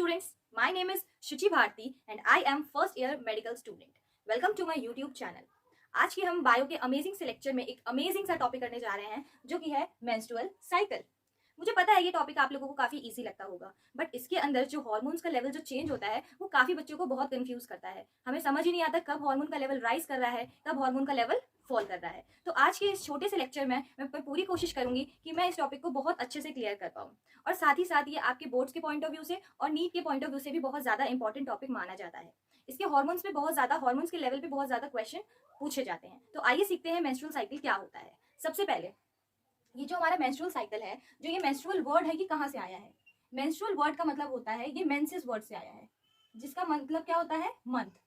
students, my name is Shuchi Bharti and I am first year medical student. Welcome to my YouTube channel. आज की हम bio के amazing से lecture में एक अमेजिंग सा टॉपिक करने जा रहे हैं जो कि है मेंस्ट्रुअल साइकिल। मुझे पता है ये टॉपिक आप लोगों को काफी इजी लगता होगा, बट इसके अंदर जो हार्मोन्स का लेवल जो चेंज होता है वो काफी बच्चों को बहुत कंफ्यूज करता है। हमें समझ ही नहीं आता कब हार्मोन का लेवल राइज कर रहा है, कब हार्मोन का लेवल फॉल कर रहा है। तो आज के इस छोटे से लेक्चर में मैं पूरी कोशिश करूंगी कि मैं इस टॉपिक को बहुत अच्छे से क्लियर कर पाऊँ, और साथ ही साथ ये आपके बोर्ड्स के पॉइंट ऑफ व्यू से और नीट के पॉइंट ऑफ व्यू से भी बहुत ज्यादा इंपॉर्टेंट टॉपिक माना जाता है। इसके हार्मोन्स पे बहुत ज्यादा, हार्मोन्स के लेवल पे बहुत ज्यादा क्वेश्चन पूछे जाते हैं। तो आइए सीखते हैं मेंस्ट्रुअल साइकिल क्या होता है। सबसे पहले ये जो हमारा मेंस्ट्रुअल साइकिल है, जो ये मेंस्ट्रुअल वर्ड है, ये कहाँ से आया है? मेंस्ट्रुअल वर्ड का मतलब होता है, ये मेंसेस वर्ड से आया है, जिसका मतलब क्या होता है? मंथ,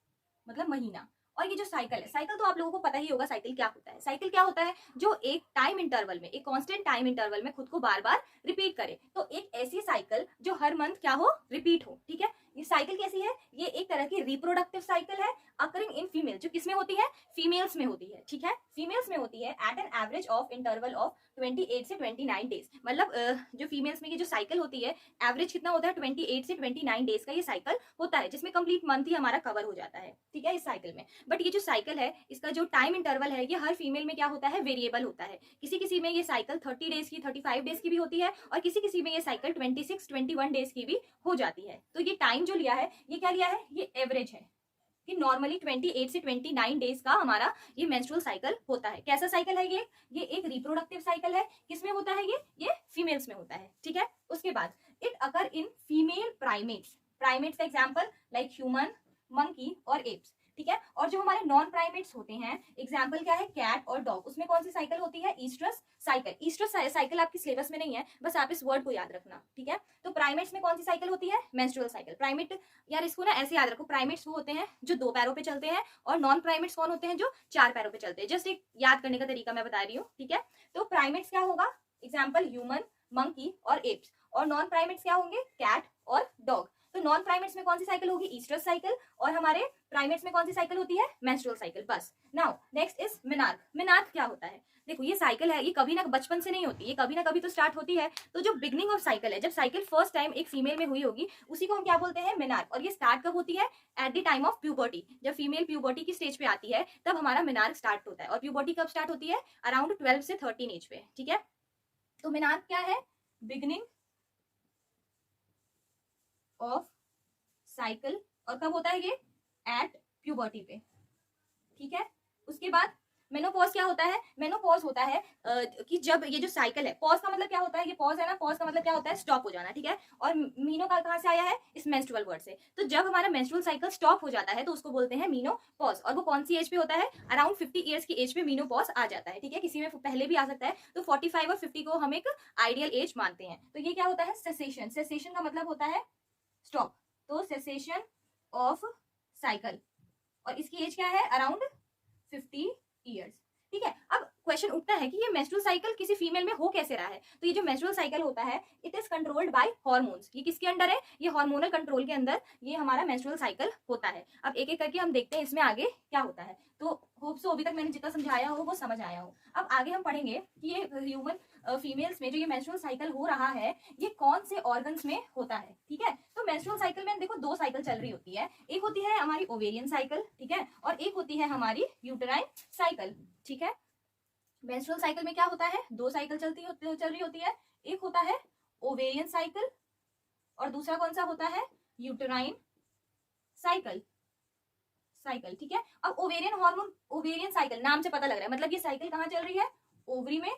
मतलब महीना। और ये जो साइकिल है, साइकिल तो आप लोगों को पता ही होगा साइकिल क्या होता है। साइकिल क्या होता है? जो एक टाइम इंटरवल में, एक कांस्टेंट टाइम इंटरवल में खुद को बार बार रिपीट करे। तो एक ऐसी साइकिल जो हर मंथ क्या हो? रिपीट हो। ठीक है, ये साइकिल कैसी है? ये एक तरह की रिप्रोडक्टिव साइकिल है, अकरिंग इन फीमेल। जो किसमें होती है? फीमेल्स में होती है। ठीक है, फीमेल्स में होती है at an average of interval of 28 से 29 डेज। मतलब जो फीमेल्स में ये जो साइकिल होती है, एवरेज कितना होता है? 28 से 29 डेज का ये साइकिल होता है, जिसमें कंप्लीट मंथ ही हमारा कवर हो जाता है। ठीक है, इस साइकिल में। बट ये जो साइकिल है, इसका जो टाइम इंटरवल है, ये हर फीमेल में क्या होता है? वेरिएबल होता है। किसी किसी में ये साइकिल 30 डेज की, 35 डेज की भी होती है, और किसी किसी में ये साइकिल 26, 21 डेज की भी हो जाती है। तो ये टाइम जो लिया है, ये क्या लिया है? ये एवरेज है कि नॉर्मली 28 से 29 डेज का हमारा ये मेंस्ट्रुअल साइकिल होता है। कैसा साइकिल है ये एक रिप्रोडक्टिव साइकिल है। किसमें होता है ये फीमेल्स में होता है। ठीक है, उसके बाद it occur in female primates. Primates का एग्जांपल लाइक ह्यूमन, मंकी और एप्स। ठीक है, और जो हमारे नॉन प्राइमेट्स होते हैं, एग्जाम्पल क्या है? कैट और डॉग। उसमें कौन सी साइकिल होती है? Oestrus cycle. ईस्ट्रस साइकिल आपकी सिलेबस में नहीं है, बस आप इस वर्ड को याद रखना। ठीक है, तो प्राइमेट्स में कौन सी साइकिल होती है? Menstrual cycle. प्राइमेट, यार इसको ना ऐसे याद रखो, प्राइमेट्स वो होते हैं जो 2 पैरों पे चलते हैं, और नॉन प्राइमेट्स कौन होते हैं? जो 4 पैरों पे चलते हैं। जस्ट एक याद करने का तरीका मैं बता रही हूँ। ठीक है, तो प्राइमेट्स क्या होगा? एग्जाम्पल ह्यूमन, मंकी और एप्स। और नॉन प्राइमेट्स क्या होंगे? कैट और डॉग। तो नॉन प्राइमेट्स में कौन सी साइकिल होगी? Oestrus cycle. और हमारे प्राइमेट्स में कौन सी साइकिल होती है? Menstrual cycle. बस। Now next is menarche. Menarche क्या होता है? देखो, ये साइकिल है, ये कभी ना बचपन से नहीं होती, ये कभी ना कभी तो स्टार्ट होती है। तो जो बिगनिंग ऑफ साइकिल है, जब साइकिल फर्स्ट टाइम एक फीमेल में हुई होगी, उसी को हम क्या बोलते हैं? मिनार्क। और ये स्टार्ट कब होती है? At the time of puberty. जब फीमेल प्यूबर्टी की स्टेज पे आती है, तब हमारा मिनार्क स्टार्ट होता है। और प्यूबर्टी कब स्टार्ट होती है? अराउंड 12 से 13 एज पे। ठीक है, तो मिनार्क क्या है? Beginning of cycle. और कब होता है ये? एट प्यूबर्टी पे। ठीक है, उसके बाद मेनोपॉज क्या होता है? मेनोपॉज होता है कि जब ये जो साइकिल है, पॉज का मतलब क्या होता है? ये पॉज है ना, पॉज का मतलब क्या होता है? स्टॉप हो जाना। ठीक है, और मीनो का कहाँ से आया है? इस मेंस्ट्रुअल वर्ड से। तो जब हमारा मेंस्ट्रुअल साइकिल स्टॉप हो जाता है, तो उसको बोलते हैं मीनोपॉज। और वो कौन सी एज पे होता है? अराउंड 50 ईयर्स की एज पे मीनोपॉज आ जाता है। ठीक है, किसी में पहले भी आ सकता है। तो 45 और 50 को हम एक आइडियल एज मानते हैं। तो ये क्या होता है? सेसेशन। सेसेशन का मतलब होता है स्टॉप। तो सेसेशन ऑफ साइकिल, और इसकी एज क्या है? Around 50 years. ठीक है, अब क्वेश्चन उठता है कि ये मेंस्ट्रुअल साइकिल किसी फीमेल में हो कैसे रहा है? तो ये जो मेंस्ट्रुअल साइकिल होता है, it is controlled bye hormones. ये किसके अंडर है? ये हार्मोनल कंट्रोल के अंदर ये हमारा मेंस्ट्रुअल साइकिल होता है। अब एक एक करके हम देखते हैं इसमें आगे क्या होता है। तो होप सो अभी तक मैंने जितना समझाया हो वो समझ आया हो। अब आगे हम पढ़ेंगे कि ये ह्यूमन फीमेल्स में जो ये मेंस्ट्रुअल साइकिल हो रहा है, ये कौन से ऑर्गन्स में होता है। ठीक है, तो मेंस्ट्रुअल साइकिल में देखो 2 साइकिल चल रही होती है। एक होती है हमारी ओवेरियन साइकिल, ठीक है, और एक होती है हमारी यूटेराइन साइकिल। ठीक है, मेंस्ट्रुअल साइकिल में क्या होता है? 2 साइकिल चल रही होती है। एक होता है ओवेरियन साइकिल, और दूसरा कौन सा होता है? Uterine cycle. ठीक है, अब ओवेरियन हार्मोन, ओवेरियन साइकिल नाम से पता लग रहा है, मतलब ये साइकिल कहाँ चल रही है? ओवरी में।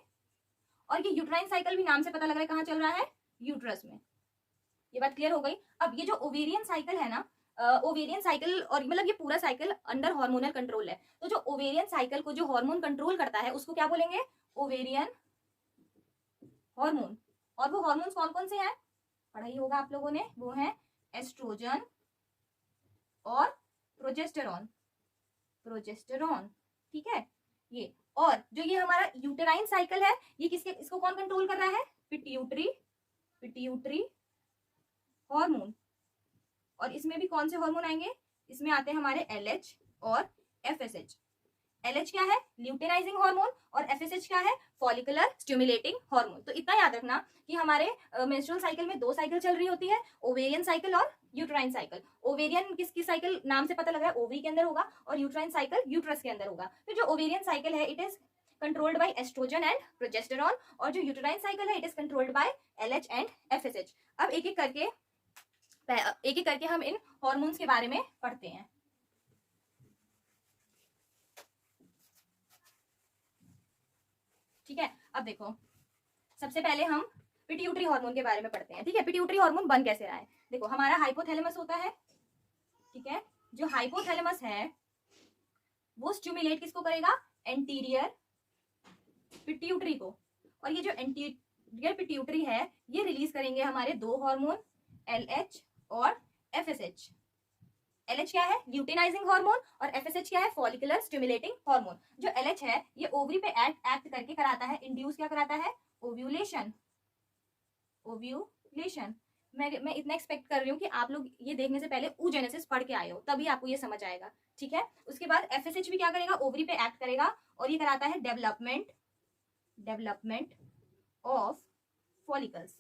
और ये यूट्राइन साइकिल भी नाम से पता लग रहा है कहाँ चल रहा है? यूट्रस में। ये बात क्लियर हो गई। अब ये जो ओवेरियन साइकिल है ना, ओवेरियन साइकिल, और मतलब ये पूरा साइकिल अंडर हार्मोनल कंट्रोल है। तो जो ओवेरियन साइकिल को जो हार्मोन कंट्रोल करता है, उसको क्या बोलेंगे? Ovarian hormone. और वो हार्मोन्स कौन कौन से हैं? पढ़ाई होगा आप लोगों ने, वो है एस्ट्रोजन और प्रोजेस्टेरॉन। ठीक है, ये। और जो ये हमारा यूटेराइन साइकिल है, ये इसको कौन कंट्रोल कर रहा है? Pituitary hormone. और इसमें भी कौन से हार्मोन आएंगे? इसमें आते हैं हमारे LH और FSH। LH क्या है, ल्यूटेनाइजिंग हार्मोन, और FSH क्या है, फॉलिकुलर स्टिमुलेटिंग हार्मोन। तो इतना याद रखना कि हमारे मेंस्ट्रुअल साइकिल में 2 साइकिल चल रही होती है, ओवेरियन साइकिल और यूट्राइन साइकिल। ओवेरियन किसकी साइकिल, नाम से पता लग रहा है ओवरी के अंदर होगा, और यूट्राइन साइकिल यूट्रस के अंदर होगा। तो जो ओवेरियन साइकिल है it is controlled by estrogen and progesterone, और जो यूट्राइन साइकिल है it is controlled by LH and FSH। अब एक एक करके हम इन हॉर्मोन्स के बारे में पढ़ते हैं। ठीक है, अब देखो सबसे पहले हम पिट्यूटरी हार्मोन के बारे में पढ़ते हैं। ठीक है, पिट्यूटरी हार्मोन बन कैसे रहा है, देखो हमारा हाइपोथैलेमस होता है। ठीक है, जो हाइपोथैलेमस है वो स्टिमुलेट किसको करेगा, एंटीरियर पिट्यूटरी को, और ये जो एंटीरियर पिट्यूटरी है ये रिलीज करेंगे हमारे 2 हार्मोन, LH और FSH। LH क्या है, ल्यूटेनाइजिंग हार्मोन, और FSH क्या है, फॉलिकुलर स्टिमुलेटिंग हार्मोन। जो LH है ये ओवरी पे एक्ट करके कराता है, इंड्यूस क्या कराता है, ओव्यूलेशन। मैं इतना एक्सपेक्ट कर रही हूँ कि आप लोग ये देखने से पहले oogenesis पढ़ के आए हो, तभी आपको ये समझ आएगा। ठीक है, उसके बाद FSH भी क्या करेगा, ओवरी पे एक्ट करेगा, और ये कराता है डेवलपमेंट ऑफ फॉलिकल्स।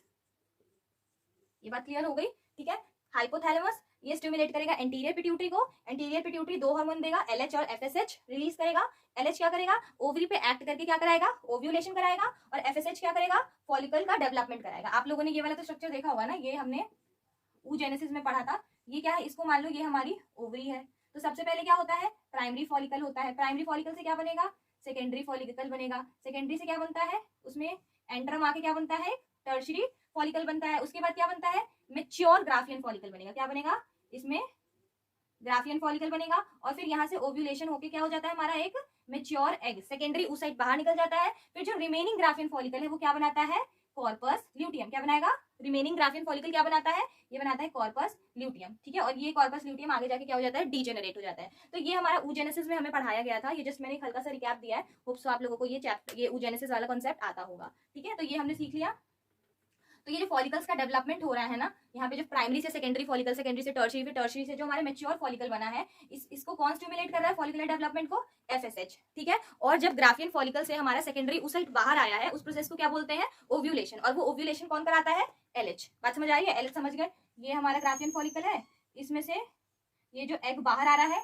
ये बात क्लियर हो गई। ठीक है, हाइपोथैलेमस ये स्टिमुलेट करेगा एंटीरियर पिट्यूटरी को, एंटीरियर पिट्यूटरी 2 हार्मोन देगा, LH और FSH रिलीज करेगा। LH क्या करेगा, ओवरी पे एक्ट करके क्या कराएगा, ओव्यूलेशन कराएगा, और FSH क्या करेगा, फॉलिकल का डेवलपमेंट कराएगा। आप लोगों ने ये वाला तो स्ट्रक्चर देखा होगा ना, ये हमने oogenesis में पढ़ा था। ये क्या है, इसको मान लो ये हमारी ओवरी है, तो सबसे पहले क्या होता है, प्राइमरी फॉलिकल होता है। प्राइमरी फॉलिकल से क्या बनेगा, सेकेंडरी फॉलिकल बनेगा। सेकेंडरी से क्या बनता है, उसमें एंट्रम आके क्या बनता है, टर्शरी फॉलिकल बनता है। उसके बाद क्या बनता है, मेच्योर ग्राफियन फॉलिकल बनेगा। क्या बनेगा, इसमें ग्राफियन फॉलिकल बनेगा, और फिर यहाँ से ओव्यूलेशन होके क्या हो जाता है, हमारा एक मेच्योर एग, सेकेंडरी उस साइड बाहर निकल जाता है। फिर जो रिमेनिंग ग्राफियन फॉलिकल है वो क्या बनाता है, कॉर्पस ल्यूटियम। क्या बनाएगा, रिमेनिंग ग्राफियन फॉलिकल क्या बनाता है, ये बनाता है कॉर्पस ल्यूटियम। ठीक है, और ये कॉर्पस ल्यूटियम आगे जाके क्या हो जाता है, डीजेनरेट हो जाता है। तो ये हमारा oogenesis में हमें पढ़ाया गया था, ये जस्ट मैंने हल्का सा रिकैप दिया है। होप सो आप लोगों को ये oogenesis वाला कॉन्सेप्ट आता होगा। ठीक है, तो ये हमने सीख लिया। तो ये जो फॉलिकल्स का डेवलपमेंट हो रहा है ना, यहाँ पे जो प्राइमरी से सेकेंडरी फॉलिकल, सेकेंडरी से टर्शरी, फिर टर्शरी से जो हमारे मेच्योर फॉलिकल बना है, इसको कौन स्टिमुलेट कर रहा है, फॉलिकुलर डेवलपमेंट को, FSH। ठीक है, और जब ग्राफियन फॉलिकल से हमारा सेकेंडरी उस साइड बाहर आया है, उस प्रोसेस को क्या बोलते हैं, ओव्यूलेशन, और वो ओव्यूलेशन कौन कराता है, LH। बात समझ आ रही है, LH समझ गए। ये हमारा ग्राफियन फॉलिकल है, इसमें से ये जो एग बाहर आ रहा है,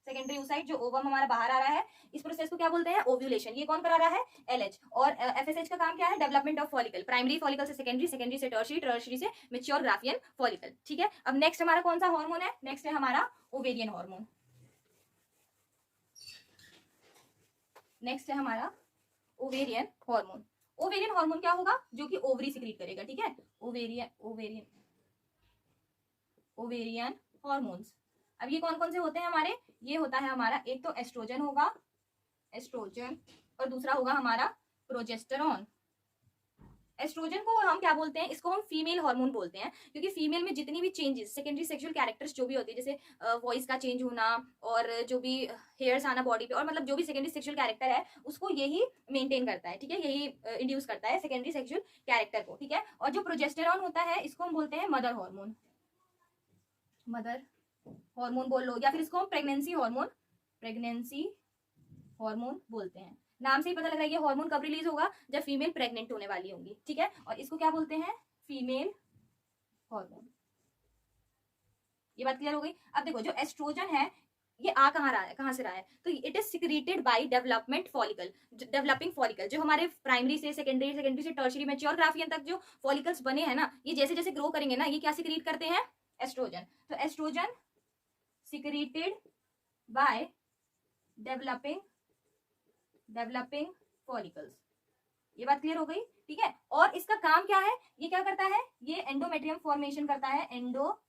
सेकेंडरी साइड जो ओवम हमारा बाहर आ रहा है, इस प्रोसेस को क्या बोलते हैं, ओव्यूलेशन। ये कौन करा रहा है, LH। और FSH का काम क्या है, development of follicle, primary follicle से सेकेंडरी, सेकेंडरी से टर्शरी, टर्शरी से मेच्योर ग्राफियन फॉलिकल। ठीक है, अब नेक्स्ट हमारा कौन सा हार्मोन है, नेक्स्ट है हमारा ओवेरियन हार्मोन। नेक्स्ट है हमारा ओवेरियन हार्मोन। ओवेरियन हार्मोन क्या होगा, जो कि ओवरी सिक्रीट करेगा। ठीक है, ओवेरियन हार्मोन्स। अब ये कौन कौन से होते हैं हमारे, ये होता है हमारा, एक तो एस्ट्रोजन होगा, एस्ट्रोजन, और दूसरा होगा हमारा प्रोजेस्टेरॉन। एस्ट्रोजन को हम क्या बोलते हैं, इसको हम फीमेल हार्मोन बोलते हैं, क्योंकि फीमेल में जितनी भी चेंजेस, सेकेंडरी सेक्सुअल कैरेक्टर्स जो भी होती है, जैसे वॉइस का चेंज होना, और जो भी हेयर्स आना बॉडी पे, और मतलब जो भी सेकेंडरी सेक्सुअल कैरेक्टर है उसको यही मेंटेन करता है। ठीक है, यही इंड्यूस करता है सेकेंडरी सेक्सुअल कैरेक्टर को। ठीक है, और जो प्रोजेस्टेरॉन होता है इसको हम बोलते हैं मदर हार्मोन, मदर हार्मोन बोल लो, या फिर इसको हम प्रेगनेंसी हार्मोन बोलते हैं। नाम से ही पता लग रहा है ये हार्मोन कब रिलीज होगा, जब फीमेल प्रेग्नेंट होने वाली होंगी। ठीक है, और इसको क्या बोलते हैं, फीमेल हार्मोन। ये बात क्लियर हो गई। अब देखो जो एस्ट्रोजन है ये आ कहाँ रहा है, कहाँ से रहा है, तो it is secreted by development follicle, developing follicle. जो हमारे प्राइमरी से सेकेंडरी, सेकेंडरी से टर्शरी, मैच्योर ग्राफियन तक जो फॉलिकल्स बने हैं ना, ये जैसे जैसे ग्रो करेंगे ना, ये क्या सिक्रीट करते हैं, एस्ट्रोजन। तो estrogen secreted by developing follicles. ये बात क्लियर हो गई। ठीक है, और इसका काम क्या है, ये क्या करता है, ये एंडोमेट्रियम फॉर्मेशन करता है, एंडोमेट्रियम।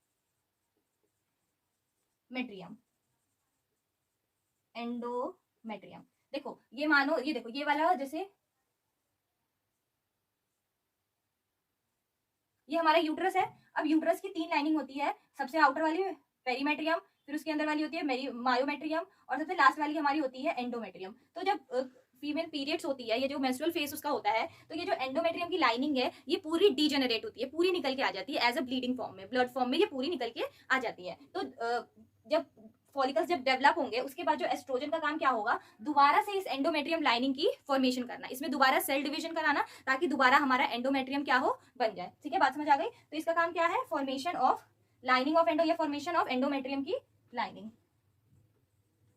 देखो ये मानो, ये देखो ये वाला, जैसे ये हमारा यूट्रस है। अब यूट्रस की 3 लाइनिंग होती है, सबसे आउटर वाली पेरीमेट्रियम, फिर उसके अंदर वाली होती है मायोमेट्रियम, और सबसे लास्ट वाली हमारी होती है एंडोमेट्रियम। तो जब फीमेल पीरियड्स होती है, ये जो मेंस्ट्रुअल फेस उसका होता है, तो ये जो एंडोमेट्रियम की लाइनिंग है ये पूरी डीजेनरेट होती है, पूरी निकल के आ जाती है एज अ ब्लीडिंग फॉर्म में, ब्लड फॉर्म में ये पूरी निकल के आ जाती है। तो जब फॉलिकल्स जब डेवलप होंगे उसके बाद जो एस्ट्रोजन का काम क्या होगा, दोबारा से इस एंडोमेट्रियम लाइनिंग की फॉर्मेशन करना, इसमें दोबारा सेल डिवीजन कराना ताकि दोबारा हमारा एंडोमेट्रियम क्या हो, बन जाए। ठीक है, बात समझ आ गई। तो इसका काम क्या है, formation of lining of endo या फॉर्मेशन ऑफ एंडोमेट्रियम की लाइनिंग।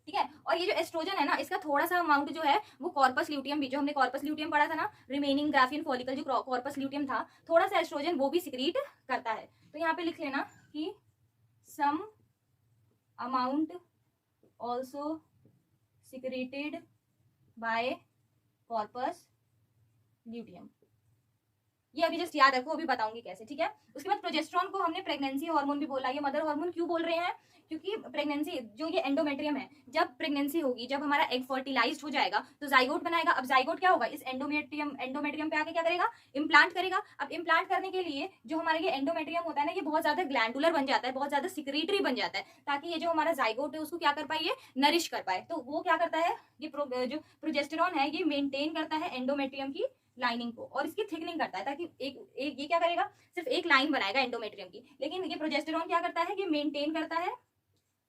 ठीक है, और ये जो एस्ट्रोजन है ना, इसका थोड़ा सा अमाउंट जो है वो कॉर्पस ल्यूटियम भी, जो हमने कॉर्पस ल्यूटियम पढ़ा था ना, रिमेनिंग ग्राफियन फॉलिकल जो कॉर्पस ल्यूटियम था, थोड़ा सा एस्ट्रोजन वो भी सिक्रीट करता है। तो यहाँ पे लिख लेना कि some amount also secreted by corpus luteum. ये अभी जस्ट याद रखो, अभी बताऊंगी कैसे। ठीक है, उसके बाद प्रोजेस्टेरॉन को हमने प्रेगनेंसी हार्मोन भी बोला। ये मदर हार्मोन क्यों बोल रहे हैं, क्योंकि प्रेगनेंसी जो ये एंडोमेट्रियम है, जब प्रेगनेंसी होगी, जब हमारा एग फर्टिलाइज्ड हो जाएगा तो जाइगोट बनाएगा। अब जाइगोट क्या होगा, इस एंडोमेट्रियम पे आके क्या करेगा, इम्प्लांट करेगा। अब इम्प्लांट करने के लिए जो हमारा ये एंडोमेट्रियम होता है ना, ये बहुत ज्यादा ग्लैंडुलर बन जाता है, बहुत ज्यादा सिक्रेटरी बन जाता है, ताकि ये जो हमारा जाइगोट है उसको क्या कर पाए, ये नरिश कर पाए। तो वो क्या करता है, ये जो प्रोजेस्टेरॉन है ये मेंटेन करता है एंडोमेट्रियम की लाइनिंग को और इसकी थिकनिंग करता है, ताकि एक ये क्या करेगा, सिर्फ एक लाइन बनाएगा एंडोमेट्रियम की। लेकिन ये प्रोजेस्टेरॉन क्या करता है, ये मेंटेन करता है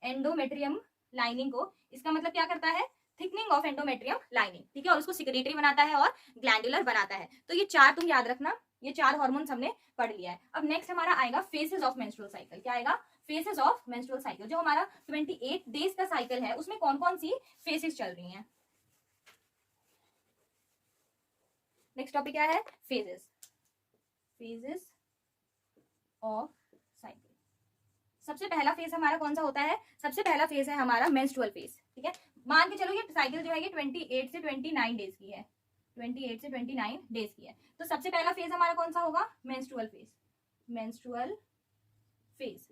एंडोमेट्रियम लाइनिंग को। इसका मतलब क्या करता है, थिकनिंग ऑफ एंडोमेट्रियम लाइनिंग। ठीक है, और उसको सिक्रेटरी बनाता है और ग्लैंडुलर बनाता है। तो ये चार तुम याद रखना, ये चार हार्मोन्स हमने पढ़ लिया है। अब नेक्स्ट हमारा आएगा फेसेस ऑफ मेंस्ट्रुअल साइकिल। क्या आएगा, फेसेस ऑफ मेंस्ट्रुअल साइकिल। जो हमारा 28 डेज का साइकिल है उसमें कौन कौन सी फेसेस चल रही हैं। नेक्स्ट टॉपिक क्या है, फेजेस, फेजेस ऑफ साइकिल। सबसे पहला फेज हमारा कौन सा होता है, सबसे पहला फेज है हमारा मेंस्ट्रुअल फेज। ठीक है, मान के चलो ये साइकिल जो है ये 28 से 29 डेज की है, 28 से 29 डेज की है। तो सबसे पहला फेज हमारा कौन सा होगा, मेंस्ट्रुअल फेज। मेंस्ट्रुअल फेज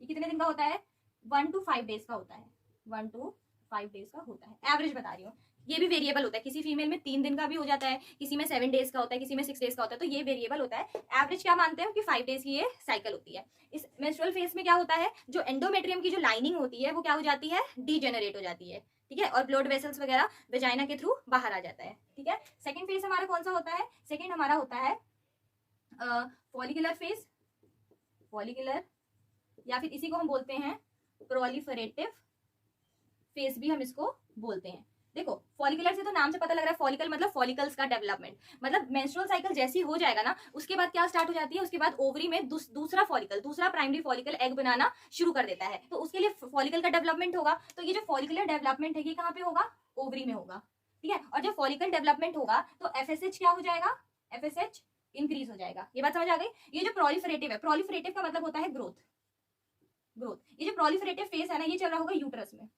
ये कितने दिन का होता है, 1 to 5 डेज का होता है, 1 to 5 डेज का होता है। एवरेज बता रही हूँ, ये भी वेरिएबल होता है, किसी फीमेल में 3 दिन का भी हो जाता है, किसी में 7 डेज का होता है, किसी में 6 डेज का होता है। तो ये वेरिएबल होता है। एवरेज क्या मानते हैं कि 5 डेज की ये साइकिल होती है। इस मेंस्ट्रुअल फेज में क्या होता है, जो एंडोमेट्रियम की जो लाइनिंग होती है वो क्या हो जाती है, डीजेनरेट हो जाती है। ठीक है, और ब्लड वेसल्स वगैरह वेजाइना के थ्रू बाहर आ जाता है। ठीक है, सेकेंड फेज हमारा कौन सा होता है, सेकेंड हमारा होता है फॉलिकुलर फेज। फॉलिकुलर या फिर इसी को हम बोलते हैं प्रोलिफरेटिव फेज भी हम इसको बोलते हैं। देखो फॉलिकुलर से तो नाम से पता लग रहा है, फॉलिकल मतलब फॉलिकल्स का डेवलपमेंट, मतलब मेंस्ट्रुअल साइकिल जैसी हो जाएगा ना उसके बाद क्या स्टार्ट हो जाती है, उसके बाद ओवरी में दूसरा फॉलिकल, दूसरा प्राइमरी फॉलिकल एग बनाना शुरू कर देता है। तो उसके लिए फॉलिकल का डेवलपमेंट होगा। तो ये जो फॉलिकुलर डेवलपमेंट है ये कहाँ पे होगा, ओवरी में होगा। ठीक है, और जब फॉलिकल डेवलपमेंट होगा तो एफएसएच क्या हो जाएगा, एफएसएच इंक्रीज हो जाएगा। ये बात समझ आ गई। ये जो प्रोलिफरेटिव है, प्रोलिफरेटिव का मतलब होता है ग्रोथ, ग्रोथ। ये जो प्रोलिफरेटिव फेज है ना ये चल रहा होगा यूट्रस में,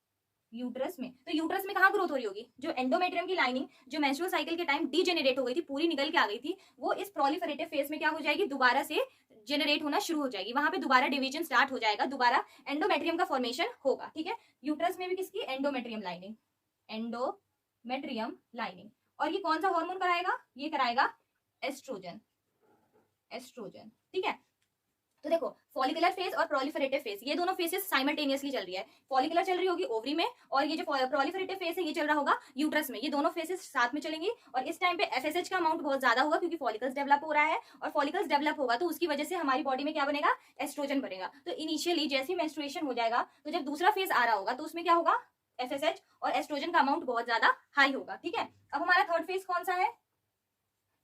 यूट्रस में। तो यूट्रस में कहाँ ग्रोथ हो रही होगी, जो एंडोमेट्रियम की लाइनिंग जो मेंस्ट्रुअल साइकिल के टाइम डीजेनरेट हो गई थी, पूरी निकल के आ गई थी, वो इस प्रोलिफरेटिव फेज में क्या हो जाएगी, दोबारा से जनरेट होना शुरू हो जाएगी। वहां पे दोबारा डिवीजन स्टार्ट हो जाएगा, दोबारा एंडोमेट्रियम का फॉर्मेशन होगा। ठीक है, यूट्रस में भी किसकी, एंडोमेट्रियम लाइनिंग, एंडोमेट्रियम लाइनिंग। और ये कौन सा हार्मोन कराएगा, ये कराएगा एस्ट्रोजन, एस्ट्रोजन। ठीक है, तो देखो फॉलिकुलर फेज और प्रोलिफरेटिव फेज ये दोनों फेजेस साइमल्टेनियसली चल रही है। फॉलिकुलर चल रही होगी ओवरी में और ये जो प्रोलिफरेटिव फेज है ये चल रहा होगा यूट्रस में। ये दोनों फेजेस साथ में चलेंगी और इस टाइम पे एफएसएच का अमाउंट बहुत ज्यादा होगा क्योंकि फॉलिकल्स डेवलप हो रहा है और फॉलिकल्स डेवलप होगा तो उसकी वजह से हमारी बॉडी में क्या बनेगा, एस्ट्रोजन बनेगा। तो इनिशियली जैसे ही मेंस्ट्रुएशन हो जाएगा तो जब दूसरा फेज आ रहा होगा तो उसमें क्या होगा, एफएसएच और एस्ट्रोजन का अमाउंट बहुत ज्यादा हाई होगा। ठीक है, अब हमारा थर्ड फेज कौन सा है,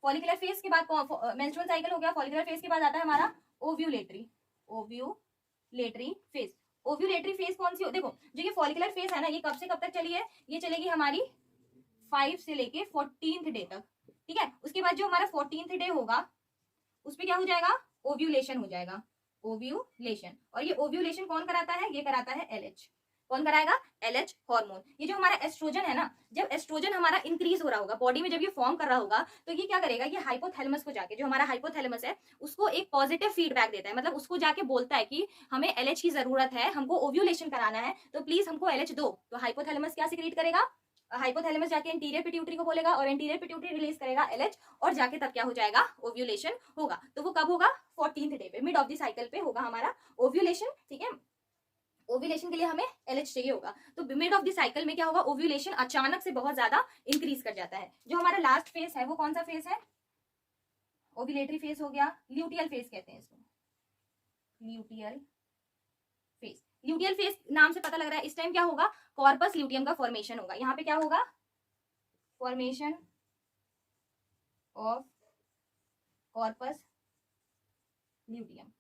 फॉलिकुलर फेज के बाद मेंस्ट्रुअल साइकिल हो गया, फॉलिकुलर फेज के बाद आता है हमारा ovulatory, ovulatory phase. Ovulatory phase कौन सी हो, देखो जो ये फॉलिकुलर फेज है ना ये कब से कब तक चली है, ये चलेगी हमारी 5 से लेके 14th डे तक। ठीक है, उसके बाद जो हमारा 14th डे होगा उस पे क्या हो जाएगा, ओव्यूलेशन हो जाएगा, ओव्यूलेशन। और ये ओव्यूलेशन कौन कराता है, ये कराता है एलएच। कौन कराएगा, एलएच हार्मोन। ये जो हमारा एस्ट्रोजन है ना, जब एस्ट्रोजन हमारा इंक्रीज हो रहा होगा बॉडी में, जब ये फॉर्म कर रहा होगा तो ये क्या करेगा, ये हाइपोथैलेमस को जाके, जो हमारा हाइपोथैलेमस है उसको एक पॉजिटिव फीडबैक देता है, मतलब उसको जाके बोलता है कि हमें एलएच की जरूरत है, हमको ओव्यूलेशन कराना है तो प्लीज हमको एलएच दो। तो हाइपोथैलेमस क्या सिक्रीट करेगा, हाइपोथैलेमस जाके एंटीरियर पिट्यूटरी को बोलेगा और एंटीरियर पिट्यूटरी रिलीज करेगा एलएच और जाके तब क्या हो जाएगा, ओव्यूलेशन होगा। तो वो कब होगा, 14th डे पे, मिड ऑफ द साइकिल पे होगा हमारा ओव्यूलेशन। ठीक है, ओव्यूलेशन के लिए हमें एलएच चाहिए होगा। तो मिड ऑफ द साइकिल में क्या होगा, ओव्यूलेशन अचानक से बहुत ज्यादा इंक्रीज कर जाता है। जो हमारा लास्ट फेज है वो कौन सा फेज है, ओव्यूलेटरी फेज हो गया, ल्यूटियल फेज कहते हैं इसको, ल्यूटियल फेज। ल्यूटियल फेज नाम से पता लग रहा है इस टाइम क्या होगा, कॉर्पस ल्यूटियम का फॉर्मेशन होगा। यहाँ पे क्या होगा, फॉर्मेशन ऑफ कॉर्पस ल्यूटियम।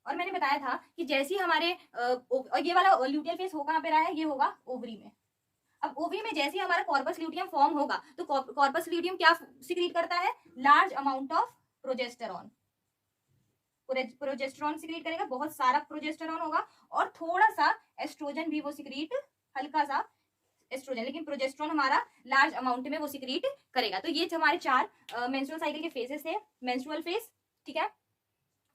और मैंने बताया था कि जैसे ही हमारे और ये वाला ल्यूटियल फेज हो कहाँ पे रहा है, ये होगा ओवरी में। अब ओवरी में जैसे ही हमारा कॉर्पस ल्यूटियम फॉर्म होगा तो कॉर्पस ल्यूटियम क्या सिक्रीट करता है, large amount of progesterone. Progesterone secrete करेगा, बहुत सारा प्रोजेस्टेरॉन होगा, और थोड़ा सा एस्ट्रोजन भी वो सिक्रीट, हल्का सा एस्ट्रोजन, लेकिन प्रोजेस्टेरॉन हमारा लार्ज अमाउंट में वो सिक्रीट करेगा। तो ये हमारे 4 मेंस्ट्रुअल साइकिल के फेजेस थे। मेंस्ट्रुअल फेज, ठीक है,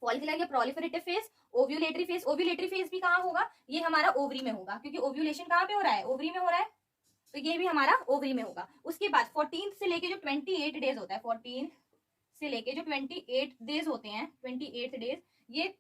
फॉलिकुलर या proliferative phase, ovulatory phase. Ovulatory phase भी कहाँ होगा, ये हमारा ओवरी में होगा, क्योंकि ओव्यूलेशन कहाँ पे हो रहा है, ओवरी में हो रहा है, तो ये भी हमारा ओवरी में होगा। उसके बाद 14 से लेके जो 28 डेज होता है, 14 से लेके जो 28 डेज होते हैं, 28 डेज, ये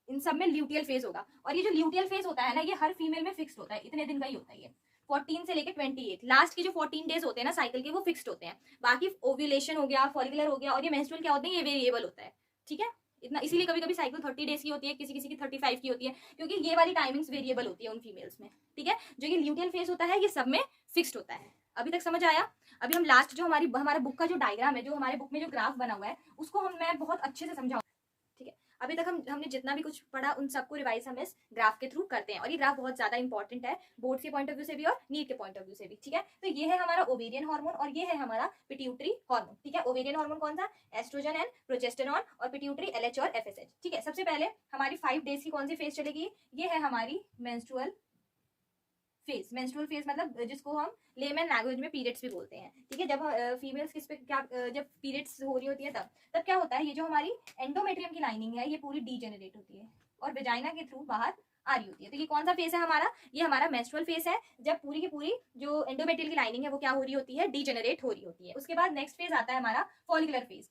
इन सब में ल्यूटियल फेज होगा। और ये जो ल्यूटियल फेज होता है ना, ये हर फीमेल में फिक्स्ड होता है, इतने दिन का ही होता है ये, 14 से लेके 28। लास्ट के जो 14 डेज होते हैं ना साइकिल के, वो फिक्स्ड होते हैं। बाकी ओव्यूलेशन हो गया, फॉलिकुलर हो गया, और ये मेंस्ट्रुअल क्या होते हैं, ये वेरिएबल होता है, ठीक है। इतना इसीलिए कभी कभी साइकिल 30 डेज की होती है, किसी किसी की 35 की होती है, क्योंकि ये वाली टाइमिंग्स वेरिएबल होती है उन फीमेल्स में, ठीक है। जो ये ल्यूटियल फेज होता है, ये सब में फिक्स्ड होता है। अभी तक समझ आया? अभी हम लास्ट जो हमारा बुक का जो डायग्राम है, जो हमारे बुक में जो ग्राफ बना हुआ है, उसको मैं बहुत अच्छे से समझाऊंगा, ठीक है। अभी तक हमने जितना भी कुछ पढ़ा उन सबको रिवाइज हम इस ग्राफ के थ्रू करते हैं, और ये ग्राफ बहुत ज्यादा इंपॉर्टेंट है बोर्ड के पॉइंट ऑफ व्यू से भी और नीट के पॉइंट ऑफ व्यू से भी, ठीक है। तो ये है हमारा ओवेरियन हार्मोन और ये है हमारा पिट्यूटरी हार्मोन, ठीक है। ओवेरियन हार्मोन कौन सा, एस्ट्रोजन एंड प्रोजेस्टेरॉन, और पिट्यूटरी एलएच और एफएसएच, ठीक है। सबसे पहले हमारी 5 डेज की कौन सी फेज चलेगी, ये है हमारी मेंस्ट्रुअल फेज। मेंस्ट्रुअल फेज मतलब जिसको हम लेमन लैंग्वेज में पीरियड्स भी बोलते हैं, ठीक है। जब फीमेल्स किस पे क्या जब पीरियड्स हो रही होती है तब क्या होता है, ये जो हमारी एंडोमेट्रियम की लाइनिंग है, ये पूरी डीजेनरेट होती है और वेजाइना के थ्रू बाहर आ रही होती है। तो ये कौन सा फेज है हमारा, ये हमारा मेंस्ट्रुअल फेज है, जब पूरी की पूरी जो एंडोमेट्रियल की लाइनिंग है वो क्या हो रही होती है, डीजेनरेट हो रही होती है। उसके बाद नेक्स्ट फेज आता है हमारा फॉलिकुलर फेज।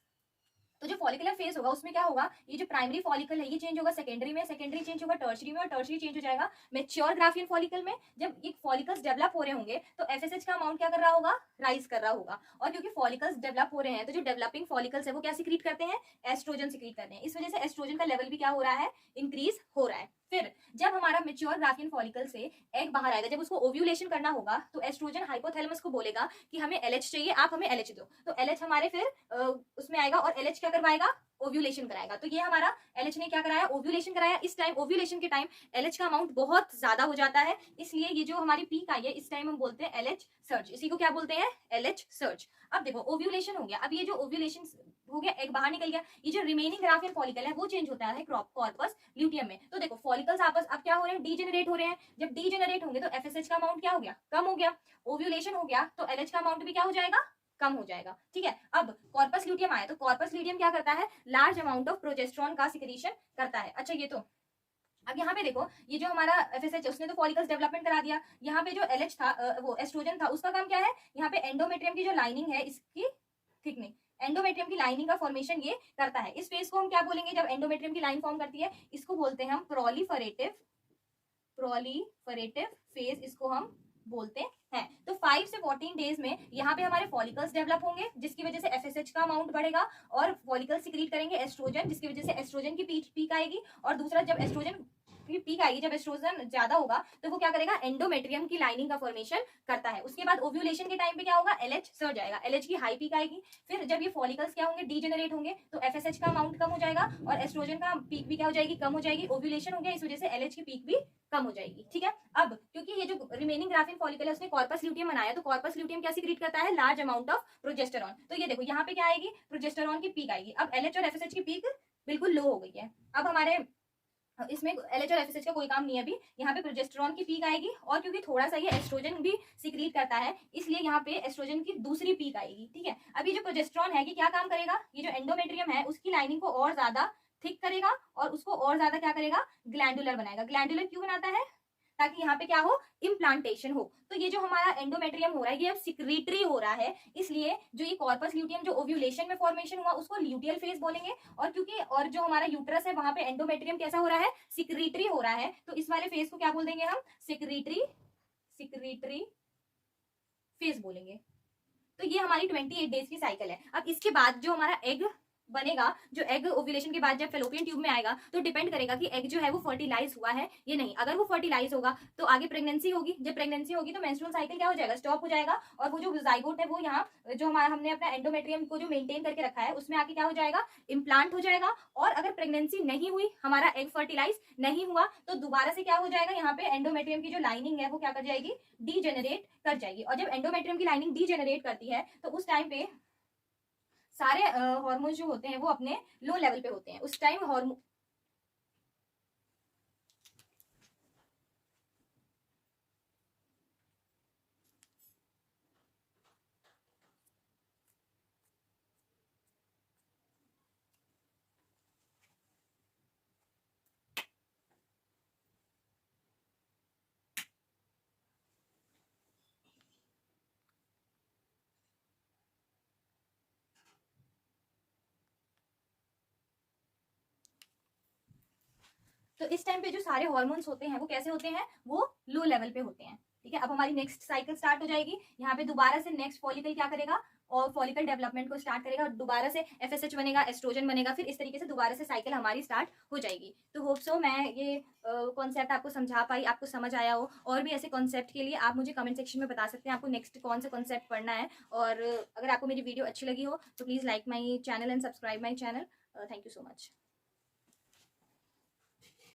तो जो फॉलिकुलर फेज होगा उसमें क्या होगा, ये जो प्राइमरी फॉलिकल है ये चेंज होगा सेकेंडरी में, सेकेंडरी चेंज होगा टर्शरी में, और टर्शरी चेंज हो जाएगा मैच्योर ग्राफियन फॉलिकल में। जब ये फॉलिकल्स डेवलप हो रहे होंगे तो एफएसएच का अमाउंट क्या कर रहा होगा, राइज कर रहा होगा। और क्योंकि फॉलिकल्स डेवलप हो रहे हैं तो जो डेवलपिंग फॉलिकल्स है वो क्या सिक्रीट करते हैं, एस्ट्रोजन सिक्रीट करते हैं। इस वजह से एस्ट्रोजन का लेवल भी क्या हो रहा है, इंक्रीज हो रहा है। फिर जब हमारा मेच्योर ग्राफियन फॉलिकल से एग बाहर आएगा, जब उसको ओव्यूलेशन करना होगा, तो एस्ट्रोजन हाइपोथैलेमस को बोलेगा कि हमें एलएच चाहिए, आप हमें एलएच दो। तो एलएच हमारे फिर उसमें आएगा और एलएच क्या करवाएगा, ओव्यूलेशन कराएगा। तो ये हमारा एलएच ने क्या कराया, ओव्यूलेशन कराया। इस टाइम ओव्यूलेशन के टाइम एलएच का अमाउंट बहुत ज्यादा हो जाता है, इसलिए ये जो हमारी पीक आई है इस टाइम हम बोलते हैं एलएच सर्ज। इसी को क्या बोलते हैं, एलएच सर्ज। अब देखो ओव्यूलेशन हो गया, अब ये जो ओव्यूलेशन हो गया, एक बाहर निकल गया, ये जो रिमेनिंग ग्राफियन फॉलिकल है वो चेंज होता है कॉर्पस ल्यूटियम में। तो देखो फॉलिकल्स आपस अब क्या हो रहे हैं, डीजेनरेट हो रहे हैं। जब डीजेनरेट होंगे तो एफएसएच का अमाउंट क्या हो गया, कम हो गया। ओव्यूलेशन हो गया तो एलएच का अमाउंट भी क्या हो जाएगा, कम हो जाएगा, ठीक है। अब कॉर्पस ल्यूटियम आया तो कॉर्पस ल्यूटियम क्या करता है, लार्ज अमाउंट ऑफ प्रोजेस्टेरॉन का सिक्रीशन करता है। अच्छा ये तो अब यहाँ पे देखो, ये जो हमारा एफएसएच उसने तो फॉलिकल्स डेवलपमेंट करा दिया। यहाँ पे जो एलएच था वो एस्ट्रोजन था, उसका काम क्या है, यहाँ पे एंडोमेट्रियम की जो लाइनिंग है इसकी थिकनिंग, एंडोमेट्रियम की लाइनिंग का फॉर्मेशन ये करता है। इस फेज को हम क्या बोलेंगे, जब एंडोमेट्रियम की लाइन फॉर्म करती है इसको बोलते हैं हम प्रोलिफरेटिव फेज, इसको हम बोलते हैं। तो 5 से 14 डेज में यहाँ पे हमारे फॉलिकल्स डेवलप होंगे, जिसकी वजह से एफएसएच का अमाउंट बढ़ेगा, और फॉलिकल्स सिक्रीट करेंगे एस्ट्रोजन, जिसकी वजह से एस्ट्रोजन की पीक आएगी। और दूसरा, जब एस्ट्रोजन की पीक आएगी, जब एस्ट्रोजन ज्यादा होगा तो वो क्या करेगा, एंडोमेट्रियम की लाइनिंग का फॉर्मेशन करता है। उसके बाद ओव्यूलेशन के टाइम पे क्या होगा, एलएच सर्ज आएगा, एलएच की हाई पीक आएगी। फिर जब ये फॉलिकल्स क्या होंगे, डीजेनरेट होंगे, तो एफएसएच का अमाउंट कम हो जाएगा और एस्ट्रोजन का पीक भी क्या हो जाएगी, कम हो जाएगी। ओव्यूलेशन हो गया, इस वजह से एलएच की पीक भी कम हो जाएगी, ठीक है। अब क्योंकि ये जो रिमेनिंग ग्राफिन फॉलिकल है उसने कॉर्पस ल्यूटियम बनाया, तो कॉर्पस ल्यूटियम क्या सिक्रीट करता है, लार्ज अमाउंट ऑफ प्रोजेस्टेरॉन। तो ये देखो यहाँ पे क्या आएगी, प्रोजेस्टेरॉन की पीक आएगी। अब एलएच और एफएसएच की पीक बिल्कुल लो हो गई है। अब हमारे इसमें एलएच और एफएसएच का कोई काम नहीं है अभी, यहाँ पे प्रोजेस्टेरॉन की पीक आएगी। और क्योंकि थोड़ा सा ये एस्ट्रोजन भी सिक्रीट करता है, इसलिए यहाँ पे एस्ट्रोजन की दूसरी पीक आएगी, ठीक है। अभी जो प्रोजेस्टेरॉन है कि क्या काम करेगा, ये जो एंडोमेट्रियम है उसकी लाइनिंग को और ज्यादा थिक करेगा और उसको और ज्यादा क्या करेगा, ग्लैंडुलर बनाएगा। ग्लैंडुलर क्यों बनाता है, ताकि यहाँ पे क्या हो, इम्प्लांटेशन हो। तो ये जो हमारा एंडोमेट्रियम हो रहा है ये अब सिक्रीटरी हो रहा है, इसलिए जो ये कॉर्पस ल्यूटियम जो ओव्यूलेशन में फॉर्मेशन हुआ उसको ल्यूटियल फेज बोलेंगे। और क्योंकि और जो हमारा यूट्रस है वहां पे एंडोमेट्रियम कैसा हो रहा है, सिक्रीटरी हो रहा है, तो इस वाले फेज को क्या बोल देंगे हम, सिक्रीटरी फेज बोलेंगे। तो ये हमारी 28 डेज की साइकिल है। अब इसके बाद जो हमारा एग बनेगा, जो एग ओव्यूलेशन के बाद जब फेलोपियन ट्यूब में आएगा, तो डिपेंड करेगा कि एग जो है वो फर्टिलाइज हुआ है या नहीं। अगर वो फर्टिलाइज होगा तो आगे प्रेगनेंसी होगी, जब प्रेगनेंसी होगी तो मेंस्ट्रुअल साइकिल क्या हो जाएगा, स्टॉप हो जाएगा, और वो जो जाइगोट है वो यहाँ जो हमारा हमने अपना एंडोमेट्रियम को जो मेंटेन करके रखा है उसमें आके क्या हो जाएगा, इम्प्लांट हो जाएगा। और अगर प्रेगनेंसी नहीं हुई, हमारा एग फर्टिलाइज नहीं हुआ, तो दोबारा से क्या हो जाएगा, यहाँ पे एंडोमेट्रियम की जो लाइनिंग है वो क्या कर जाएगी, डीजेनरेट कर जाएगी। और जब एंडोमेट्रियम की लाइनिंग डीजेनरेट करती है तो उस टाइम पे सारे हार्मोन जो होते हैं वो अपने लो लेवल पे होते हैं। उस टाइम हार्मोन तो इस टाइम पे जो सारे हॉर्मोन्स होते हैं वो कैसे होते हैं, वो लो लेवल पे होते हैं। ठीक है, अब हमारी नेक्स्ट साइकिल स्टार्ट हो जाएगी। यहाँ पे दोबारा से नेक्स्ट फॉलिकल क्या करेगा, और फॉलिकल डेवलपमेंट को स्टार्ट करेगा, और दोबारा से एफएसएच बनेगा, एस्ट्रोजन बनेगा, फिर इस तरीके से दोबारा से साइकिल हमारी स्टार्ट हो जाएगी। तो होप सो मैं ये कॉन्सेप्ट आपको समझा पाई, आपको समझ आया हो। और भी ऐसे कॉन्सेप्ट के लिए आप मुझे कमेंट सेक्शन में बता सकते हैं आपको नेक्स्ट कौन सा कॉन्सेप्ट पढ़ना है। और अगर आपको मेरी वीडियो अच्छी लगी हो तो please like my channel and subscribe my channel. Thank you so much.